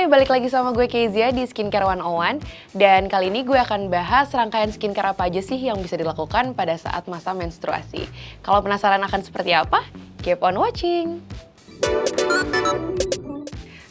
balik lagi sama gue Kezia di Skincare 101. Dan kali ini gue akan bahas rangkaian skincare apa aja sih yang bisa dilakukan pada saat masa menstruasi. Kalau penasaran akan seperti apa? Keep on watching!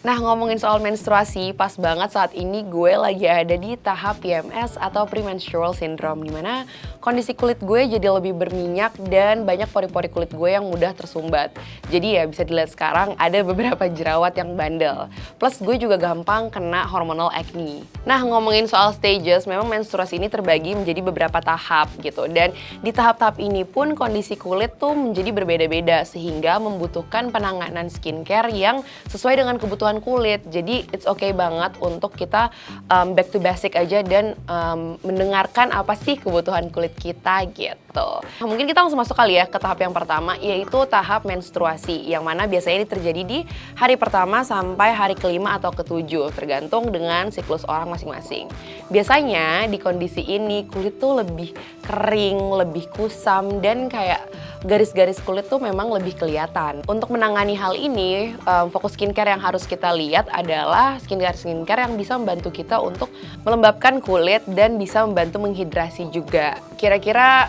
Nah, ngomongin soal menstruasi, pas banget saat ini gue lagi ada di tahap PMS atau Premenstrual Syndrome, dimana kondisi kulit gue jadi lebih berminyak dan banyak pori-pori kulit gue yang mudah tersumbat. Jadi ya bisa dilihat sekarang ada beberapa jerawat yang bandel. Plus gue juga gampang kena hormonal acne. Nah, ngomongin soal stages, memang menstruasi ini terbagi menjadi beberapa tahap gitu. Dan di tahap-tahap ini pun kondisi kulit tuh menjadi berbeda-beda sehingga membutuhkan penanganan skincare yang sesuai dengan kebutuhan kulit. Jadi it's okay banget untuk kita back to basic aja dan mendengarkan apa sih kebutuhan kulit kita gitu. Nah, mungkin kita langsung masuk kali ya ke tahap yang pertama, yaitu tahap menstruasi, yang mana biasanya ini terjadi di hari pertama sampai hari kelima atau ketujuh, tergantung dengan siklus orang masing-masing. Biasanya di kondisi ini kulit tuh lebih kering, lebih kusam, dan kayak garis-garis kulit tuh memang lebih kelihatan. Untuk menangani hal ini, fokus skincare yang harus kita lihat adalah skincare yang bisa membantu kita untuk melembabkan kulit dan bisa membantu menghidrasi juga. Kira-kira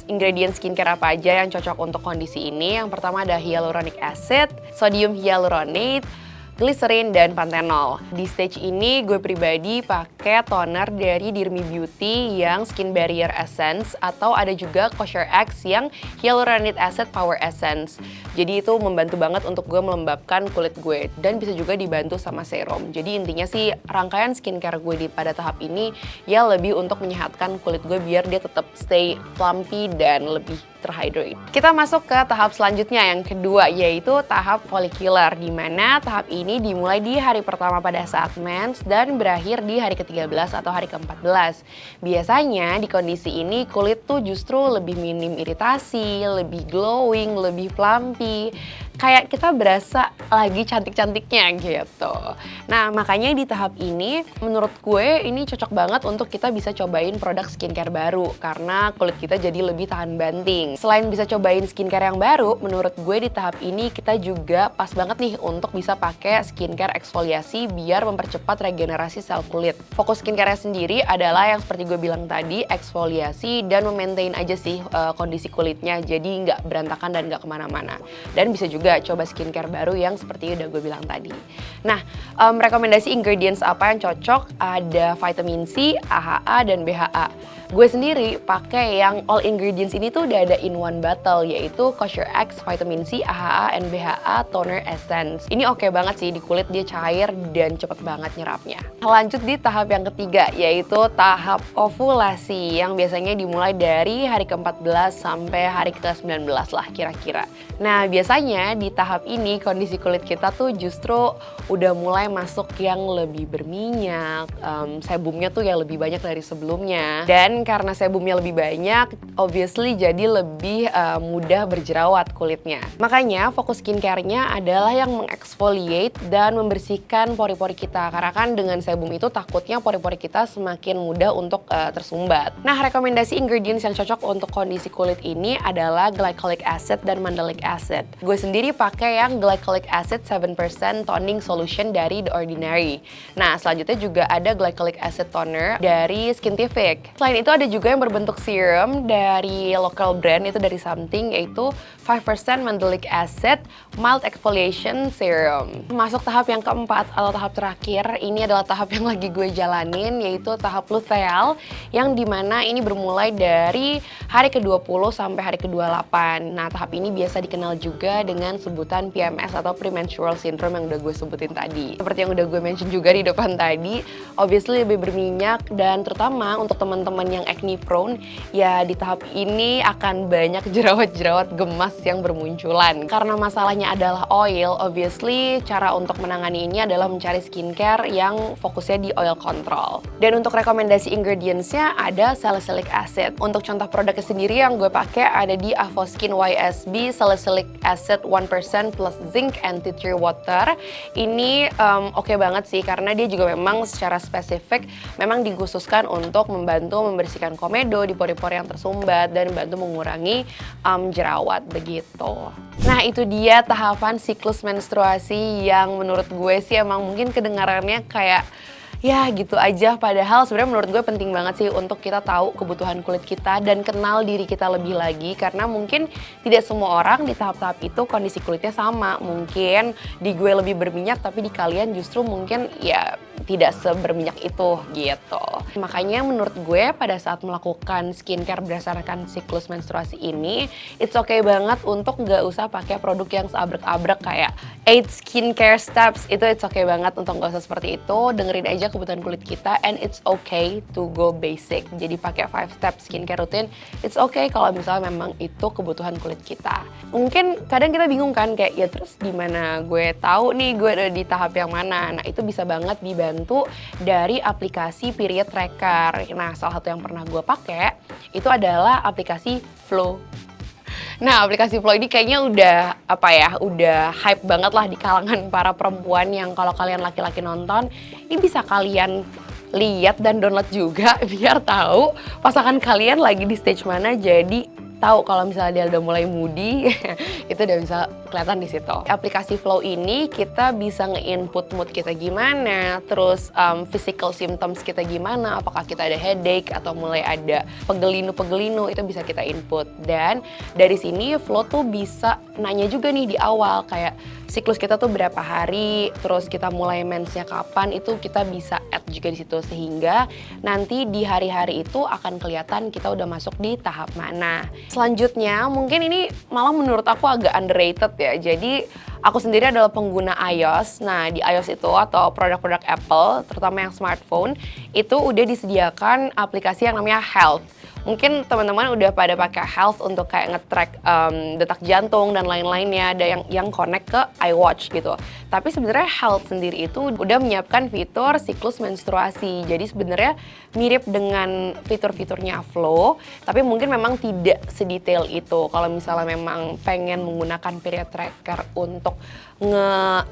ingredient skincare apa aja yang cocok untuk kondisi ini? Yang pertama ada hyaluronic acid, sodium hyaluronate, glycerin, dan panthenol. Di stage ini gue pribadi pakai toner dari Dirmi Beauty yang Skin Barrier Essence, atau ada juga Kosher X yang Hyaluronic Acid Power Essence. Jadi itu membantu banget untuk gue melembabkan kulit gue dan bisa juga dibantu sama serum. Jadi intinya sih rangkaian skincare gue pada tahap ini ya lebih untuk menyehatkan kulit gue biar dia tetap stay plumpy dan lebih terhydrate. Kita masuk ke tahap selanjutnya yang kedua, yaitu tahap follicular, di mana tahap ini dimulai di hari pertama pada saat mens dan berakhir di hari ke-13 atau hari ke-14. Biasanya di kondisi ini kulit tuh justru lebih minim iritasi, lebih glowing, lebih plumpy. Kayak kita berasa lagi cantik-cantiknya gitu. Nah, makanya di tahap ini menurut gue ini cocok banget untuk kita bisa cobain produk skincare baru karena kulit kita jadi lebih tahan banting. Selain bisa cobain skincare yang baru, menurut gue di tahap ini kita juga pas banget nih untuk bisa pakai skincare eksfoliasi biar mempercepat regenerasi sel kulit. Fokus skincare sendiri adalah yang seperti gue bilang tadi, eksfoliasi dan memaintain aja sih kondisi kulitnya jadi nggak berantakan dan nggak kemana-mana. Dan bisa juga coba skincare baru yang seperti udah gue bilang tadi. Nah, rekomendasi ingredients apa yang cocok? Ada vitamin C, AHA, dan BHA. Gue sendiri pakai yang all ingredients ini tuh udah ada in one bottle, yaitu Kosher X, vitamin C, AHA, and BHA toner essence. Ini oke banget sih di kulit, dia cair dan cepet banget nyerapnya. Lanjut di tahap yang ketiga, yaitu tahap ovulasi yang biasanya dimulai dari hari ke-14 sampai hari ke-19 lah kira-kira. Nah, biasanya di tahap ini kondisi kulit kita tuh justru udah mulai masuk yang lebih berminyak, sebumnya tuh yang lebih banyak dari sebelumnya. Dan karena sebumnya lebih banyak, obviously jadi lebih mudah berjerawat kulitnya. Makanya fokus skincare-nya adalah yang mengeksfoliate dan membersihkan pori-pori kita. Karena kan dengan sebum itu takutnya pori-pori kita semakin mudah untuk tersumbat. Nah, rekomendasi ingredients yang cocok untuk kondisi kulit ini adalah glycolic acid dan mandelic acid. Gue sendiri pakai yang glycolic acid 7% toning solution dari The Ordinary. Nah, selanjutnya juga ada glycolic acid toner dari Skintific. Selain itu ada juga yang berbentuk serum dari local brand, itu dari Something, yaitu 5% mandelic acid mild exfoliation serum. Masuk tahap yang keempat atau tahap terakhir, ini adalah tahap yang lagi gue jalanin, yaitu tahap luteal, yang dimana ini bermulai dari hari ke-20 sampai hari ke-28. Nah, tahap ini biasa dikenal juga dengan sebutan PMS atau Premenstrual Syndrome yang udah gue sebutin tadi. Seperti yang udah gue mention juga di depan tadi, obviously lebih berminyak, dan terutama untuk teman-teman yang acne prone, ya di tahap ini akan banyak jerawat-jerawat gemas yang bermunculan. Karena masalahnya adalah oil, obviously cara untuk menangani ini adalah mencari skincare yang fokusnya di oil control. Dan untuk rekomendasi ingredientsnya ada salicylic acid. Untuk contoh produknya sendiri yang gue pakai ada di Avoskin YSB Salicylic Acid 1% plus zinc and tea tree water. Ini oke banget sih karena dia juga memang secara spesifik memang dikhususkan untuk membantu membersihkan komedo di pori-pori yang tersumbat dan bantu mengurangi jerawat begitu. Nah itu dia tahapan siklus menstruasi yang menurut gue sih emang mungkin kedengarannya kayak ya gitu aja, padahal sebenarnya menurut gue penting banget sih untuk kita tahu kebutuhan kulit kita dan kenal diri kita lebih lagi, karena mungkin tidak semua orang di tahap-tahap itu kondisi kulitnya sama. Mungkin di gue lebih berminyak tapi di kalian justru mungkin ya tidak seberminyak itu gitu. Makanya menurut gue pada saat melakukan skincare berdasarkan siklus menstruasi ini, it's okay banget untuk nggak usah pakai produk yang seabrek-abrek kayak 8 skincare steps. Itu it's okay banget untuk nggak usah seperti itu. Dengerin aja kebutuhan kulit kita, and it's okay to go basic. Jadi pakai 5 step skincare rutin, it's okay kalau misalnya memang itu kebutuhan kulit kita. Mungkin kadang kita bingung kan kayak ya terus gimana gue tahu nih gue ada di tahap yang mana. Nah itu bisa banget dibantu dari aplikasi period tracker. Nah salah satu yang pernah gue pakai itu adalah aplikasi Flow. Nah, aplikasi Flow ini kayaknya udah hype banget lah di kalangan para perempuan yang kalau kalian laki-laki nonton, ini bisa kalian lihat dan download juga biar tahu pasangan kalian lagi di stage mana, jadi tahu kalau misalnya dia udah mulai moody itu udah bisa kelihatan di situ. Aplikasi Flow ini kita bisa nge-input mood kita gimana, terus physical symptoms kita gimana, apakah kita ada headache atau mulai ada pegelinu-pegelinu, itu bisa kita input. Dan dari sini Flow tuh bisa nanya juga nih di awal kayak siklus kita tuh berapa hari, terus kita mulai mensnya kapan, itu kita bisa add juga di situ, sehingga nanti di hari-hari itu akan kelihatan kita udah masuk di tahap mana. Selanjutnya mungkin ini malah menurut aku agak underrated ya. Jadi aku sendiri adalah pengguna iOS. Nah di iOS itu atau produk-produk Apple, terutama yang smartphone, itu udah disediakan aplikasi yang namanya Health. Mungkin teman-teman udah pada pakai Health untuk kayak nge-track detak jantung dan lain-lainnya, ada yang connect ke iWatch gitu. Tapi sebenarnya Health sendiri itu udah menyiapkan fitur siklus menstruasi. Jadi sebenarnya mirip dengan fitur-fiturnya Flow, tapi mungkin memang tidak sedetail itu. Kalau misalnya memang pengen menggunakan period tracker untuk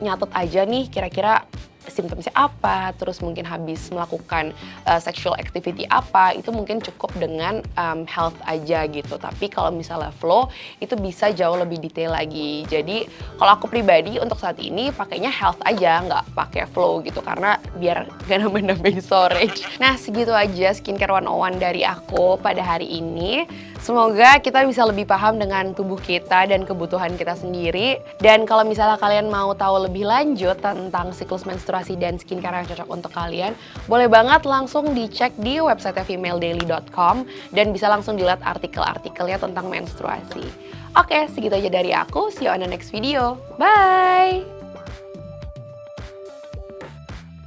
nyatet aja nih kira-kira symptomsnya apa, terus mungkin habis melakukan sexual activity apa, itu mungkin cukup dengan Health aja gitu. Tapi kalau misalnya Flow itu bisa jauh lebih detail lagi. Jadi kalau aku pribadi untuk saat ini pakainya Health aja, nggak pakai Flow gitu, karena biar gak nambah-nambahin storage. Nah segitu aja skincare 101 dari aku pada hari ini. Semoga kita bisa lebih paham dengan tubuh kita dan kebutuhan kita sendiri. Dan kalau misalnya kalian mau tahu lebih lanjut tentang siklus menstruasi dan skincare yang cocok untuk kalian, boleh banget langsung dicek di website femaledaily.com dan bisa langsung dilihat artikel-artikelnya tentang menstruasi. Oke, segitu aja dari aku. See you on the next video. Bye!